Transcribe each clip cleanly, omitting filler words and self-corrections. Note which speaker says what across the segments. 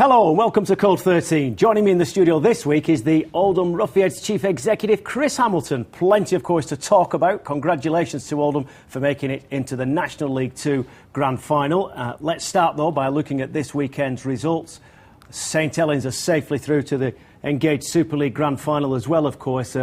Speaker 1: Hello and welcome to Code 13. Joining me in the studio this week is the Oldham Roughyeds Chief Executive, Chris Hammelton. Plenty, of course, to talk about. Congratulations to Oldham for making it into the National League 2 Grand Final. Let's start, though, by looking at this weekend's results. St Helens are safely through to the Engage Super League Grand Final as well, of course.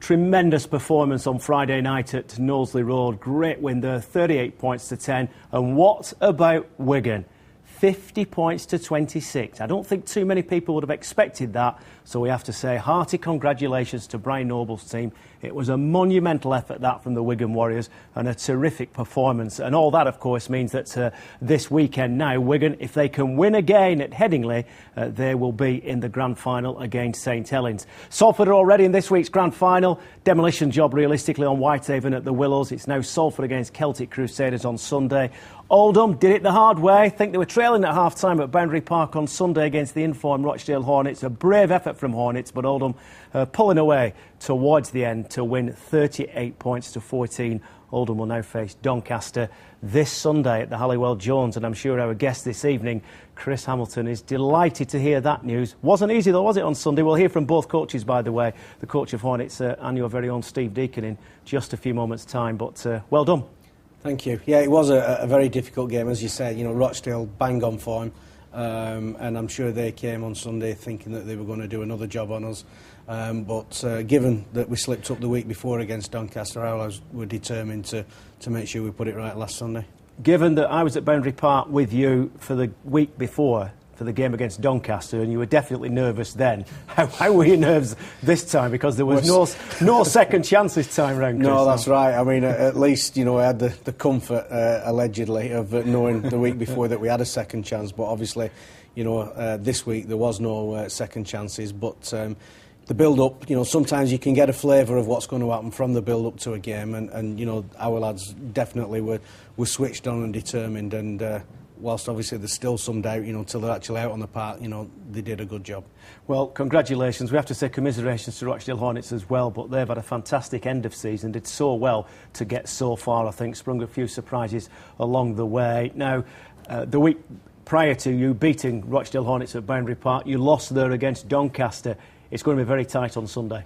Speaker 1: Tremendous performance on Friday night at Knowsley Road. Great win there, 38 points to 10. And what about Wigan? 50 points to 26. I don't think too many people would have expected that, so we have to say hearty congratulations to Brian Noble's team. It was a monumental effort, that, from the Wigan Warriors, and a terrific performance. And all that, of course, means that this weekend now, Wigan, if they can win again at Headingley, they will be in the Grand Final against St Helens. Salford are already in this week's Grand Final. Demolition job, realistically, on Whitehaven at the Willows. It's now Salford against Celtic Crusaders on Sunday. Oldham did it the hard way. I think they were trailing at half-time at Boundary Park on Sunday against the informed Rochdale Hornets. A brave effort from Hornets, but Oldham pulling away towards the end to win 38 points to 14. Oldham will now face Doncaster this Sunday at the Halliwell Jones, and I'm sure our guest this evening, Chris Hammelton, is delighted to hear that news. Wasn't easy, though, was it, on Sunday? We'll hear from both coaches, by the way, the coach of Hornets and your very own Steve Deacon in just a few moments' time, but well done.
Speaker 2: Thank you. Yeah, it was a very difficult game, as you said. You know, Rochdale bang on form, and I'm sure they came on Sunday thinking that they were going to do another job on us. But given that we slipped up the week before against Doncaster, I was determined to make sure we put it right last Sunday.
Speaker 1: Given that I was at Boundary Park with you for the week before, for the game against Doncaster, and you were definitely nervous then. How were you nervous this time? Because there was no second chance this time round, Chris.
Speaker 2: No, that's right. I mean, at least, you know, I had the comfort, allegedly, of knowing the week before that we had a second chance. But obviously, you know, this week there was no second chances. But the build-up, you know, sometimes you can get a flavour of what's going to happen from the build-up to a game. And you know, our lads definitely were switched on and determined. And whilst obviously there's still some doubt, you know, until they're actually out on the park, you know, they did a good job.
Speaker 1: Well, congratulations. We have to say commiserations to Rochdale Hornets as well, but they've had a fantastic end of season, did so well to get so far, I think, sprung a few surprises along the way. Now, the week prior to you beating Rochdale Hornets at Boundary Park, you lost there against Doncaster. It's going to be very tight on Sunday.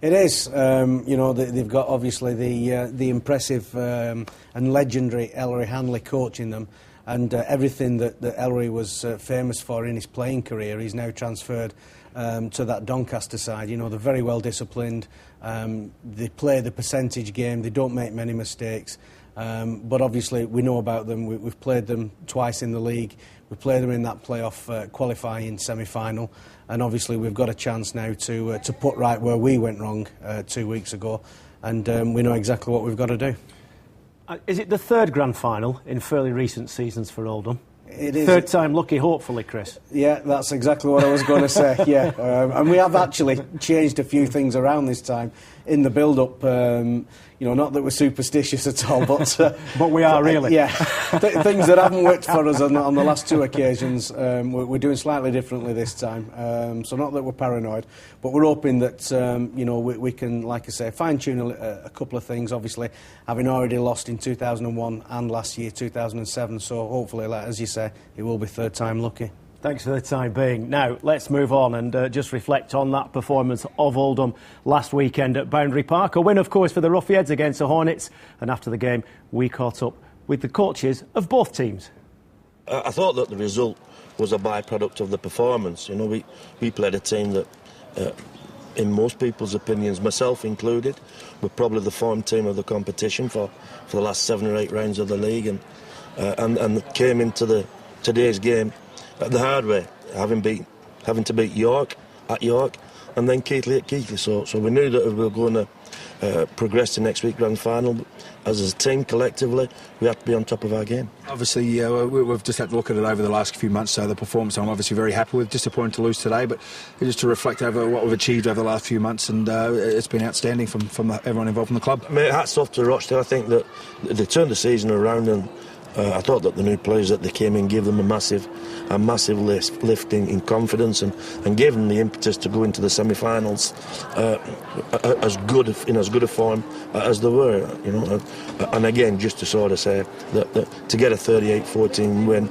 Speaker 2: It is. You know, they've got obviously the impressive and legendary Ellery Hanley coaching them. And everything that Ellery was famous for in his playing career, he's now transferred to that Doncaster side. You know, they're very well disciplined. They play the percentage game. They don't make many mistakes. But obviously, we know about them. We've played them twice in the league. We played them in that playoff qualifying semi-final. And obviously, we've got a chance now to put right where we went wrong 2 weeks ago. And we know exactly what we've got to do.
Speaker 1: Is it the third Grand Final in fairly recent seasons for Oldham?
Speaker 2: It is.
Speaker 1: Third time lucky, hopefully, Chris.
Speaker 2: Yeah, that's exactly what I was going to say, yeah. And we have actually changed a few things around this time in the build-up. You know, not that we're superstitious at all, but...
Speaker 1: but we are, really.
Speaker 2: Yeah. Things that haven't worked for us on the last two occasions, we're doing slightly differently this time. So not that we're paranoid, but we're hoping that, you know, we can, like I say, fine-tune a couple of things, obviously, having already lost in 2001 and last year, 2007. So hopefully, as you say, it will be third time lucky.
Speaker 1: Thanks for the time being. Now, let's move on and just reflect on that performance of Oldham last weekend at Boundary Park. A win, of course, for the Roughyeds against the Hornets. And after the game, we caught up with the coaches of both teams.
Speaker 3: I thought that the result was a byproduct of the performance. You know, we played a team that, in most people's opinions, myself included, were probably the form team of the competition for the last 7 or 8 rounds of the league, and came into today's game the hard way, having to beat York at York and then Keighley at Keighley. So we knew that we were going to progress to next week's Grand Final. As a team, collectively, we have to be on top of our game.
Speaker 4: Obviously, we've just had to look at it over the last few months, so the performance I'm obviously very happy with. Disappointed to lose today, but just to reflect over what we've achieved over the last few months, and it's been outstanding from everyone involved in the club.
Speaker 3: Mate, hats off to Rochdale. I think that they turned the season around, and I thought that the new players that they came in gave them a massive lift in confidence and gave them the impetus to go into the semi-finals in as good a form as they were. And again, just to sort of say that to get a 38-14 win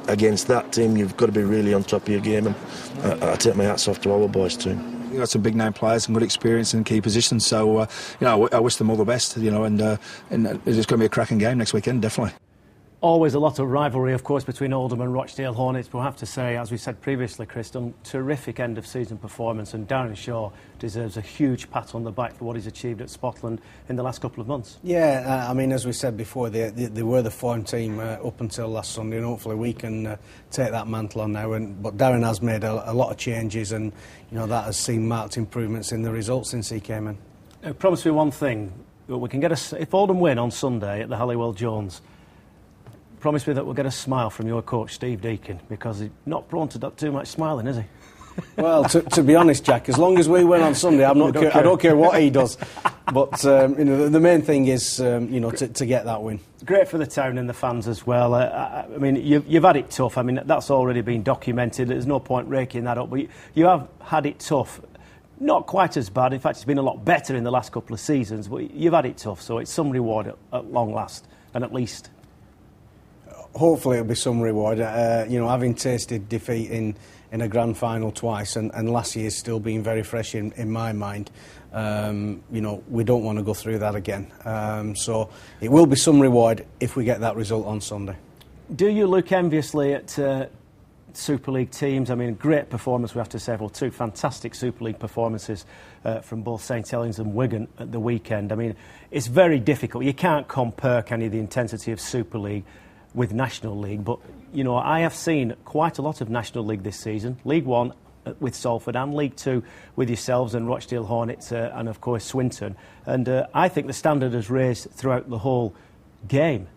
Speaker 3: against that team, you've got to be really on top of your game, and I take my hats off to our boys too.
Speaker 4: You've got some big name players and good experience in key positions, so I wish them all the best. And it's going to be a cracking game next weekend, definitely.
Speaker 1: Always a lot of rivalry, of course, between Oldham and Rochdale Hornets, but I have to say, as we said previously, Chris, terrific end-of-season performance, and Darren Shaw deserves a huge pat on the back for what he's achieved at Spotland in the last couple of months.
Speaker 2: Yeah, I mean, as we said before, they were the form team up until last Sunday, and hopefully we can take that mantle on now. But Darren has made a lot of changes, and that has seen marked improvements in the results since he came in.
Speaker 1: Now, promise me one thing: we can get if Oldham win on Sunday at the Halliwell Jones. Promise me that we'll get a smile from your coach, Steve Deacon, because he's not prone to too much smiling, is he?
Speaker 2: Well, to be honest, Jack, as long as we win on Sunday, I don't care what he does. But the main thing is, to get that win.
Speaker 1: Great for the town and the fans as well. I mean, you've had it tough. I mean, that's already been documented. There's no point raking that up. But you have had it tough. Not quite as bad. In fact, it's been a lot better in the last couple of seasons. But you've had it tough, so it's some reward at long last, and at least.
Speaker 2: Hopefully it'll be some reward. Having tasted defeat in a grand final twice, and last year's still being very fresh in my mind, we don't want to go through that again. So it will be some reward if we get that result on Sunday.
Speaker 1: Do you look enviously at Super League teams? I mean, great performance, we have to say. Well, two fantastic Super League performances from both St Helens and Wigan at the weekend. I mean, it's very difficult. You can't compare kind of the intensity of Super League with National League, but I have seen quite a lot of National League this season. League One with Salford and League Two with yourselves and Rochdale Hornets and of course Swinton, and I think the standard has raised throughout the whole game.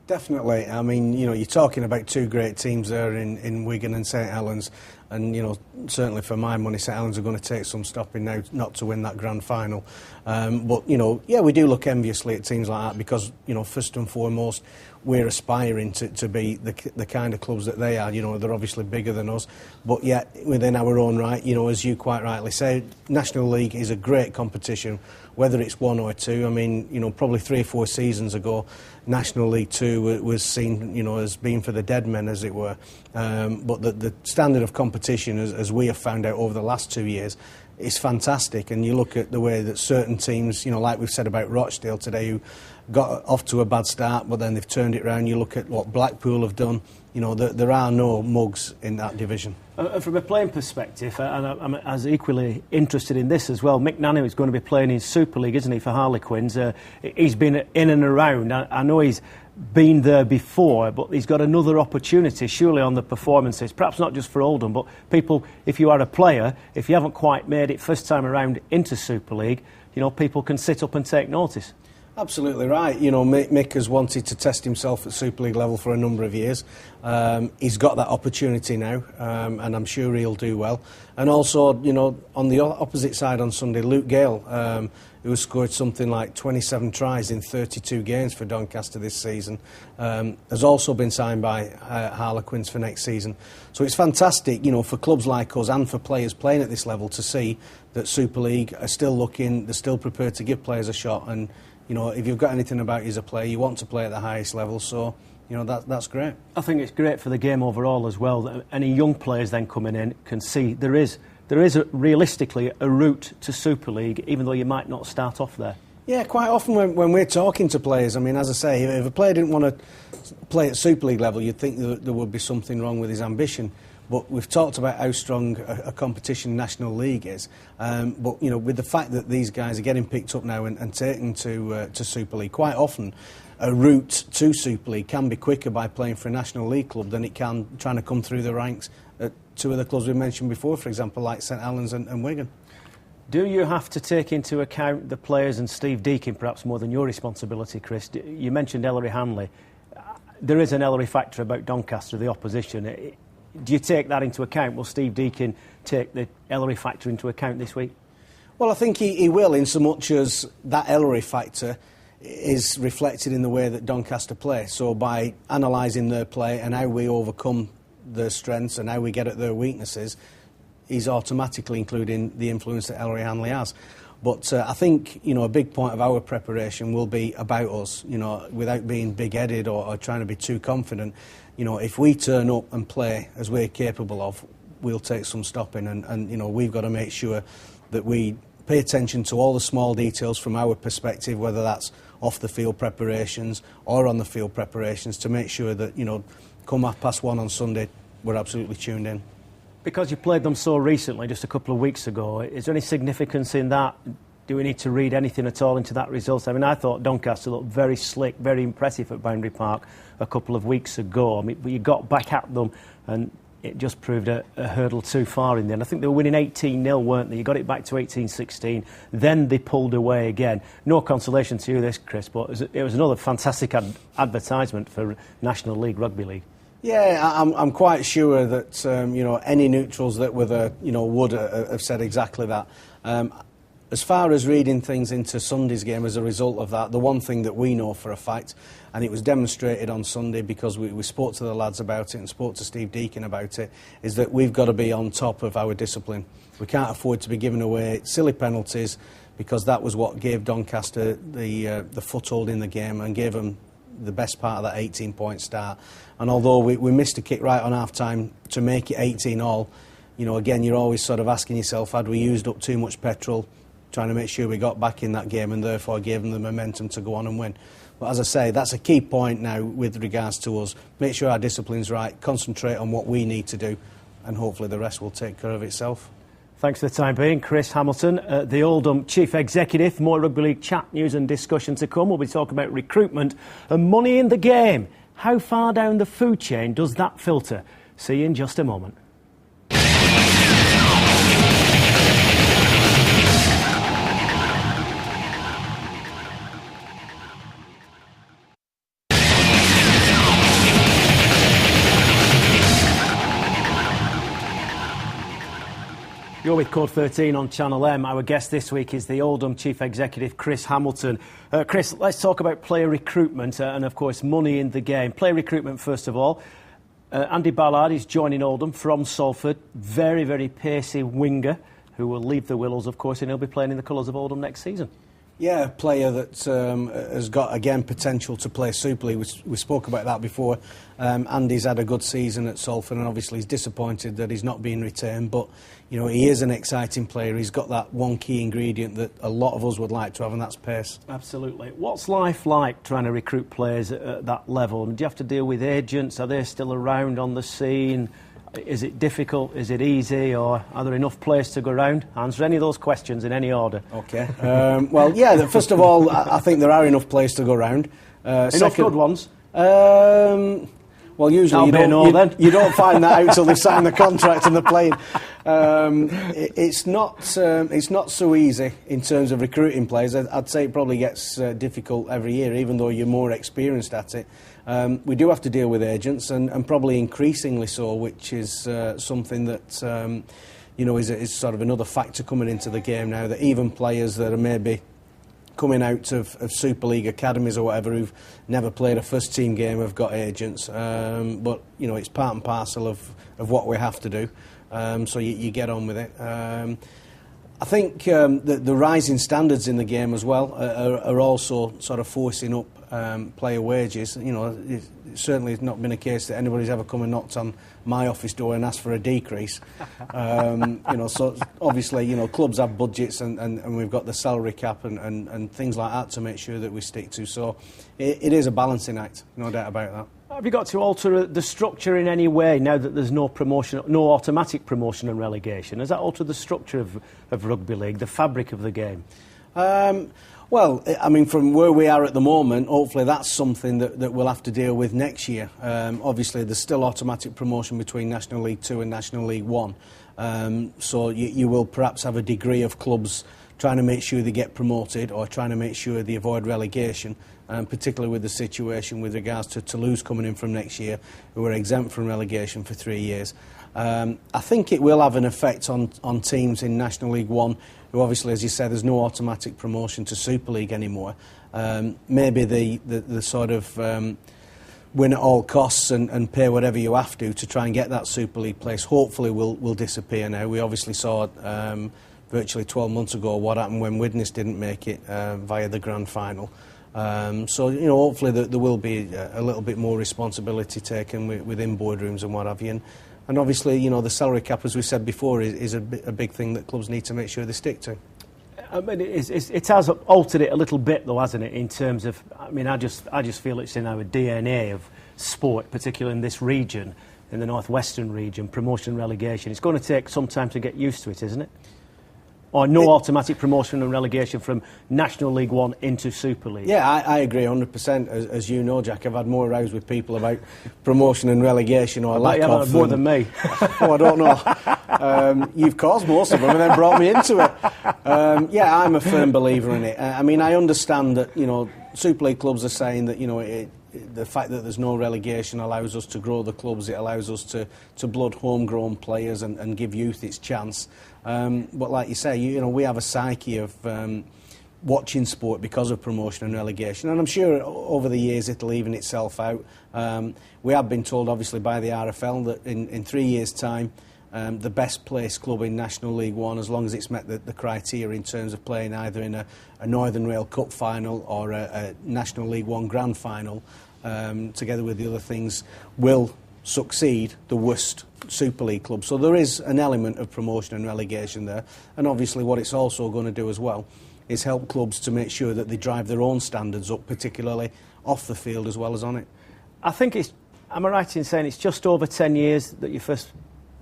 Speaker 2: Definitely. I mean, you're talking about two great teams there in Wigan and St Helens, and certainly for my money, St Helens are going to take some stopping now not to win that grand final. But we do look enviously at teams like that because first and foremost, we're aspiring to be the kind of clubs that they are. They're obviously bigger than us, but yet within our own right, as you quite rightly say, National League is a great competition, whether it's one or two. I mean, probably 3 or 4 seasons ago, National League 2 was seen, as being for the dead men, as it were. But the standard of competition, as we have found out over the last 2 years, is fantastic. And you look at the way that certain teams, like we've said about Rochdale today, who got off to a bad start, but then they've turned it around. You look at what Blackpool have done. There are no mugs in that division.
Speaker 1: From a playing perspective, and I'm as equally interested in this as well, Mick Nanny is going to be playing in Super League, isn't he, for Harlequins? He's been in and around. I know he's been there before, but he's got another opportunity, surely, on the performances, perhaps not just for Oldham, but people, if you are a player, if you haven't quite made it first time around into Super League, people can sit up and take notice.
Speaker 2: Absolutely right. Mick has wanted to test himself at Super League level for a number of years. He's got that opportunity now, and I'm sure he'll do well. And also, on the opposite side on Sunday, Luke Gale, who has scored something like 27 tries in 32 games for Doncaster this season, has also been signed by Harlequins for next season. So it's fantastic, for clubs like us and for players playing at this level to see that Super League are still looking, they're still prepared to give players a shot, and if you've got anything about you as a player, you want to play at the highest level, so that's great.
Speaker 1: I think it's great for the game overall as well. Any young players then coming in can see there is realistically a route to Super League, even though you might not start off there.
Speaker 2: Yeah, quite often when we're talking to players, I mean, as I say, if a player didn't want to play at Super League level, you'd think that there would be something wrong with his ambition. But we've talked about how strong a competition National League is. But, with the fact that these guys are getting picked up now and taken to Super League, quite often a route to Super League can be quicker by playing for a National League club than it can trying to come through the ranks at two of the clubs we mentioned before, for example, like St Helens and Wigan.
Speaker 1: Do you have to take into account the players and Steve Deacon, perhaps more than your responsibility, Chris? You mentioned Ellery Hanley. There is an Ellery factor about Doncaster, the opposition. Do you take that into account? Will Steve Deacon take the Ellery factor into account this week?
Speaker 2: Well, I think he will, in so much as that Ellery factor is reflected in the way that Doncaster play. So by analysing their play and how we overcome their strengths and how we get at their weaknesses, he's automatically including the influence that Ellery Hanley has. But I think, a big point of our preparation will be about us, without being big-headed or trying to be too confident. If we turn up and play as we're capable of, we'll take some stopping, and we've got to make sure that we pay attention to all the small details from our perspective, whether that's off-the-field preparations or on-the-field preparations, to make sure that, come 1:30 on Sunday, we're absolutely tuned in.
Speaker 1: Because you played them so recently, just a couple of weeks ago, is there any significance in that? Do we need to read anything at all into that result? I mean, I thought Doncaster looked very slick, very impressive at Boundary Park a couple of weeks ago. I mean, but you got back at them and it just proved a hurdle too far in the end. I think they were winning 18-0, weren't they? You got it back to 18-16, then they pulled away again. No consolation to you this, Chris, but it was another fantastic advertisement for National League Rugby League.
Speaker 2: Yeah, I'm quite sure that any neutrals that were there, would have said exactly that. As far as reading things into Sunday's game as a result of that, the one thing that we know for a fact, and it was demonstrated on Sunday because we spoke to the lads about it and spoke to Steve Deacon about it, is that we've got to be on top of our discipline. We can't afford to be giving away silly penalties, because that was what gave Doncaster the foothold in the game and gave them the best part of that 18-point start. And although we missed a kick right on half-time to make it 18-all, again, you're always sort of asking yourself, had we used up too much petrol trying to make sure we got back in that game and therefore gave them the momentum to go on and win? But as I say, that's a key point now with regards to us. Make sure our discipline's right, concentrate on what we need to do, and hopefully the rest will take care of itself.
Speaker 1: Thanks for the time being, Chris Hammelton, the Oldham Chief Executive. More Rugby League chat, news and discussion to come. We'll be talking about recruitment and money in the game. How far down the food chain does that filter? See you in just a moment. You're with Code 13 on Channel M. Our guest this week is the Oldham Chief Executive, Chris Hammelton. Chris, let's talk about player recruitment and, of course, money in the game. Player recruitment, first of all. Andy Ballard is joining Oldham from Salford. Very, very pacey winger who will leave the Willows, of course, and he'll be playing in the colours of Oldham next season.
Speaker 2: Yeah, a player that has got, again, potential to play Super League. We spoke about that before. Andy's had a good season at Salford, and obviously he's disappointed that he's not being retained. But, he is an exciting player. He's got that one key ingredient that a lot of us would like to have, and that's pace. Absolutely.
Speaker 1: What's life like trying to recruit players at that level? Do you have to deal with agents? Are they still around on the scene? Is it difficult? Is it easy? Or are there enough players to go around? Answer any of those questions in any order.
Speaker 2: OK. Well, yeah, first of all, I think there are enough players to go around.
Speaker 1: Enough good ones?
Speaker 2: Well, usually you don't find that out till they've signed the contract and they're playing. It's not so easy in terms of recruiting players. I'd say it probably gets difficult every year, even though you're more experienced at it. We do have to deal with agents, and probably increasingly so, which is something that is sort of another factor coming into the game now, that even players that are maybe coming out of Super League academies or whatever, who've never played a first-team game, have got agents. But, it's part and parcel of what we have to do. So you get on with it. I think the rising standards in the game as well are also sort of forcing up player wages. It certainly has not been a case that anybody's ever come and knocked on my office door and asked for a decrease. So obviously, clubs have budgets and we've got the salary cap and things like that to make sure that we stick to. So it is a balancing act, no doubt about that.
Speaker 1: Have you got to alter the structure in any way now that there's no automatic promotion and relegation? Has that altered the structure of rugby league, the fabric of the game?
Speaker 2: Well, I mean, from where we are at the moment, hopefully that's something that we'll have to deal with next year. Obviously, there's still automatic promotion between National League 2 and National League 1. So you will perhaps have a degree of clubs trying to make sure they get promoted or trying to make sure they avoid relegation, particularly with the situation with regards to Toulouse coming in from next year, who are exempt from relegation for 3 years. I think it will have an effect on teams in National League One, who obviously, as you said, there's no automatic promotion to Super League anymore. Maybe the sort of win at all costs and pay whatever you have to try and get that Super League place, hopefully will disappear now. We obviously saw virtually 12 months ago what happened when Widnes didn't make it via the grand final. So, hopefully there will be a little bit more responsibility taken within boardrooms and what have you. And obviously, the salary cap, as we said before, is a big thing that clubs need to make sure they stick to.
Speaker 1: I mean, it has altered it a little bit, though, hasn't it? In terms of, I mean, I just feel it's in our DNA of sport, particularly in this region, in the northwestern region, promotion and relegation. It's going to take some time to get used to it, isn't it? Or no automatic promotion and relegation from National League One into Super League.
Speaker 2: Yeah, I agree 100%. As you know, Jack, I've had more rows with people about promotion and relegation or lack of.
Speaker 1: More than me.
Speaker 2: Oh, I don't know. You've caused most of them and then brought me into it. Yeah, I'm a firm believer in it. I mean, I understand that Super League clubs are saying that the fact that there's no relegation allows us to grow the clubs. It allows us to blood homegrown players and give youth its chance. But like you say, we have a psyche of watching sport because of promotion and relegation, and I'm sure over the years it'll even itself out. We have been told, obviously, by the RFL that in 3 years' time, the best placed club in National League One, as long as it's met the criteria in terms of playing either in a Northern Rail Cup final or a National League One grand final, together with the other things, will succeed the worst Super League club. So there is an element of promotion and relegation there, and obviously what it's also going to do as well is help clubs to make sure that they drive their own standards up, particularly off the field as well as on it.
Speaker 1: I think am I right in saying it's just over 10 years that you first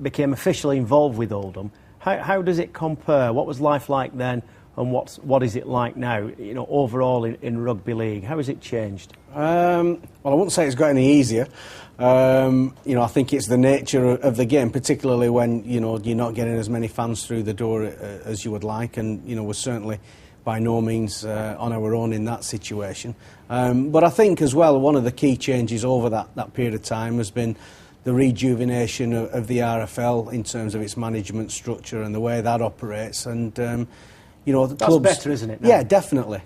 Speaker 1: became officially involved with Oldham? How does it compare? What was life like then, and what is it like now, overall in rugby league? How has it changed?
Speaker 2: Well, I wouldn't say it's got any easier. I think it's the nature of the game, particularly when you're not getting as many fans through the door as you would like, and we're certainly by no means on our own in that situation. But I think as well, one of the key changes over that period of time has been the rejuvenation of the RFL in terms of its management structure and the way that operates. And
Speaker 1: that's
Speaker 2: clubs,
Speaker 1: better, isn't it? Now?
Speaker 2: Yeah, definitely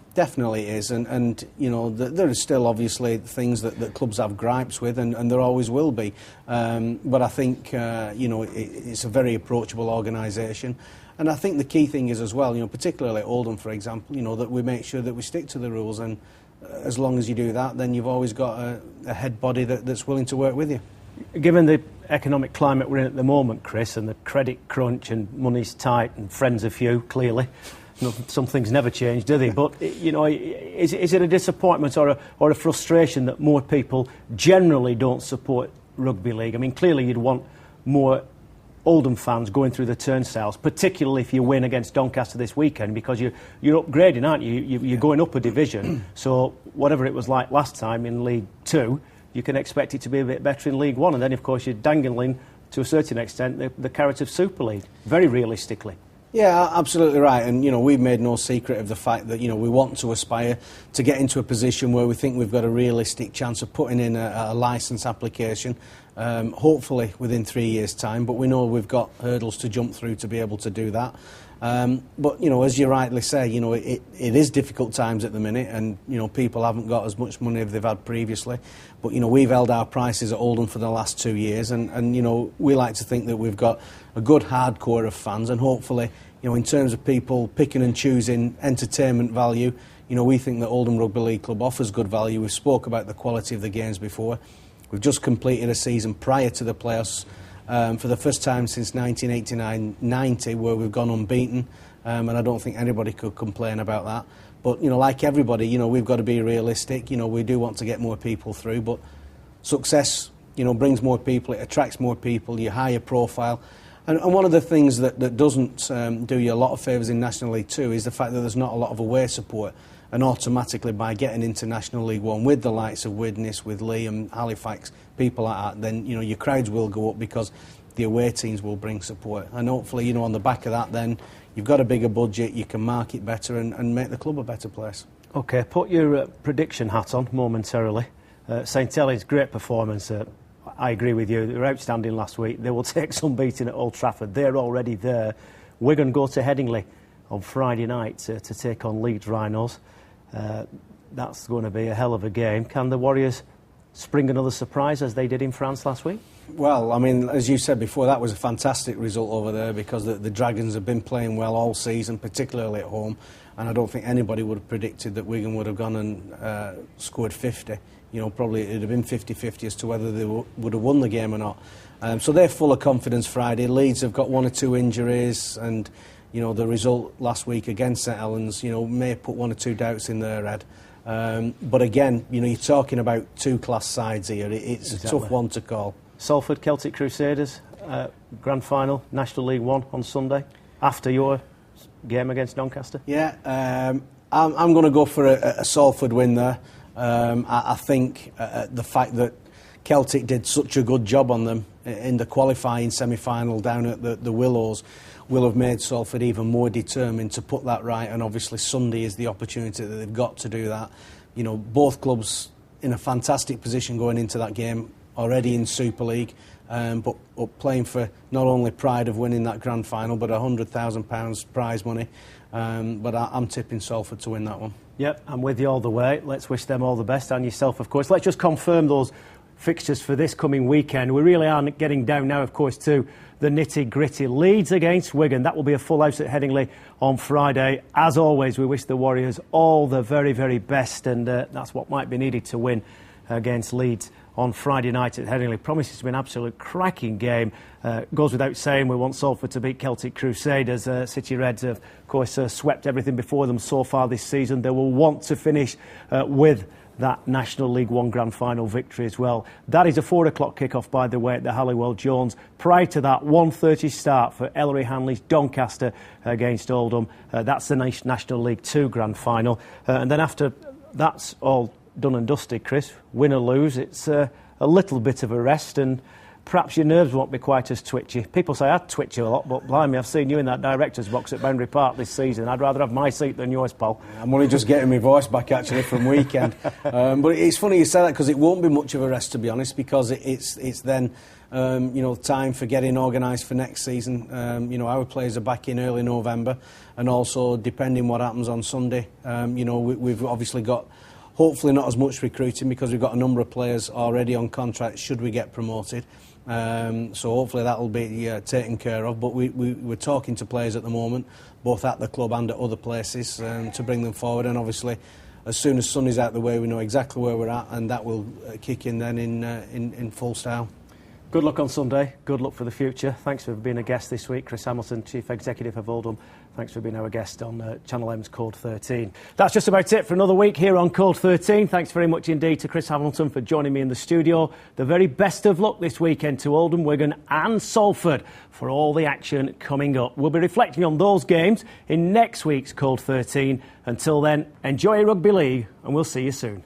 Speaker 2: it is. And there are still obviously things that clubs have gripes with, and there always will be. But I think it's a very approachable organisation. And I think the key thing is as well, particularly at Oldham, for example, that we make sure that we stick to the rules. And as long as you do that, then you've always got a head body that's willing to work with you.
Speaker 1: Given the economic climate we're in at the moment, Chris, and the credit crunch and money's tight and friends are few, clearly. Some things never change, do they? But, is it a disappointment or a frustration that more people generally don't support rugby league? I mean, clearly you'd want more Oldham fans going through the turnstiles, particularly if you win against Doncaster this weekend, because you're upgrading, aren't you? You're going up a division. So whatever it was like last time in League Two, you can expect it to be a bit better in League One. And then, of course, you're dangling, to a certain extent, the carrot of Super League, very realistically.
Speaker 2: Yeah, absolutely right. And, we've made no secret of the fact that, we want to aspire to get into a position where we think we've got a realistic chance of putting in a licence application, hopefully within 3 years' time. But we know we've got hurdles to jump through to be able to do that. But, as you rightly say, it is difficult times at the minute, and, people haven't got as much money as they've had previously. But, we've held our prices at Oldham for the last 2 years, and we like to think that we've got a good hardcore of fans, and hopefully, in terms of people picking and choosing entertainment value, we think that Oldham Rugby League Club offers good value. We've spoke about the quality of the games before. We've just completed a season prior to the playoffs, for the first time since 1989-90, where we've gone unbeaten, and I don't think anybody could complain about that. But, like everybody, we've got to be realistic. We do want to get more people through, but success, brings more people, it attracts more people, you higher profile. And one of the things that doesn't do you a lot of favours in National League 2 is the fact that there's not a lot of away support. And automatically, by getting into National League 1 with the likes of Widnes, with Lee and Halifax, people like that, then your crowds will go up, because the away teams will bring support. And hopefully, on the back of that, then you've got a bigger budget, you can market better and make the club a better place.
Speaker 1: OK, put your prediction hat on momentarily. St Helens, great performance. I agree with you. They were outstanding last week. They will take some beating at Old Trafford. They're already there. Wigan go to Headingley on Friday night to take on Leeds Rhinos. That's going to be a hell of a game. Can the Warriors spring another surprise as they did in France last week?
Speaker 2: Well, I mean, as you said before, that was a fantastic result over there because the Dragons have been playing well all season, particularly at home. And I don't think anybody would have predicted that Wigan would have gone and scored 50. Probably it would have been 50-50 as to whether they would have won the game or not. So they're full of confidence Friday. Leeds have got 1 or 2 injuries and, the result last week against St Helens, may put 1 or 2 doubts in their head. But again, you're talking about 2-class sides here. It's exactly a tough one to call.
Speaker 1: Salford, Celtic Crusaders, Grand Final, National League 1 on Sunday, after your game against Doncaster?
Speaker 2: Yeah, I'm going to go for a Salford win there. I think the fact that Celtic did such a good job on them in the qualifying semi-final down at the Willows will have made Salford even more determined to put that right, and obviously Sunday is the opportunity that they've got to do that. Both clubs in a fantastic position going into that game, already in Super League, but playing for not only pride of winning that grand final, but £100,000 prize money. But I'm tipping Salford to win that one.
Speaker 1: Yep, I'm with you all the way. Let's wish them all the best, and yourself, of course. Let's just confirm those fixtures for this coming weekend. We really are getting down now, of course, to the nitty-gritty. Leeds against Wigan. That will be a full house at Headingley on Friday. As always, we wish the Warriors all the very, very best, and that's what might be needed to win against Leeds on Friday night at Headingley. Promises to be an absolute cracking game. Goes without saying we want Salford to beat Celtic Crusaders. City Reds have, of course, swept everything before them so far this season. They will want to finish with that National League 1 Grand Final victory as well. That is a 4 o'clock kick-off, by the way, at the Halliwell Jones. Prior to that, 1:30 start for Ellery Hanley's Doncaster against Oldham. That's the National League 2 Grand Final. And then after that's all done and dusted, Chris, win or lose, it's a little bit of a rest, and perhaps your nerves won't be quite as twitchy. People say I twitch a lot, but blimey, I've seen you in that director's box at Boundary Park this season. I'd rather have my seat than yours, pal.
Speaker 2: I'm only just getting my voice back, actually, from weekend. But it's funny you say that, because it won't be much of a rest, to be honest, because it's then time for getting organised for next season. Our players are back in early November, and also, depending what happens on Sunday, we've obviously got hopefully not as much recruiting, because we've got a number of players already on contract should we get promoted. So hopefully that will be taken care of. But we're talking to players at the moment, both at the club and at other places, to bring them forward. And obviously, as soon as Sunny's out the way, we know exactly where we're at, and that will kick in then in full style.
Speaker 1: Good luck on Sunday. Good luck for the future. Thanks for being a guest this week. Chris Hammelton, Chief Executive of Oldham. Thanks for being our guest on Channel M's Code 13. That's just about it for another week here on Code 13. Thanks very much indeed to Chris Hammelton for joining me in the studio. The very best of luck this weekend to Oldham, Wigan and Salford for all the action coming up. We'll be reflecting on those games in next week's Code 13. Until then, enjoy your rugby league, and we'll see you soon.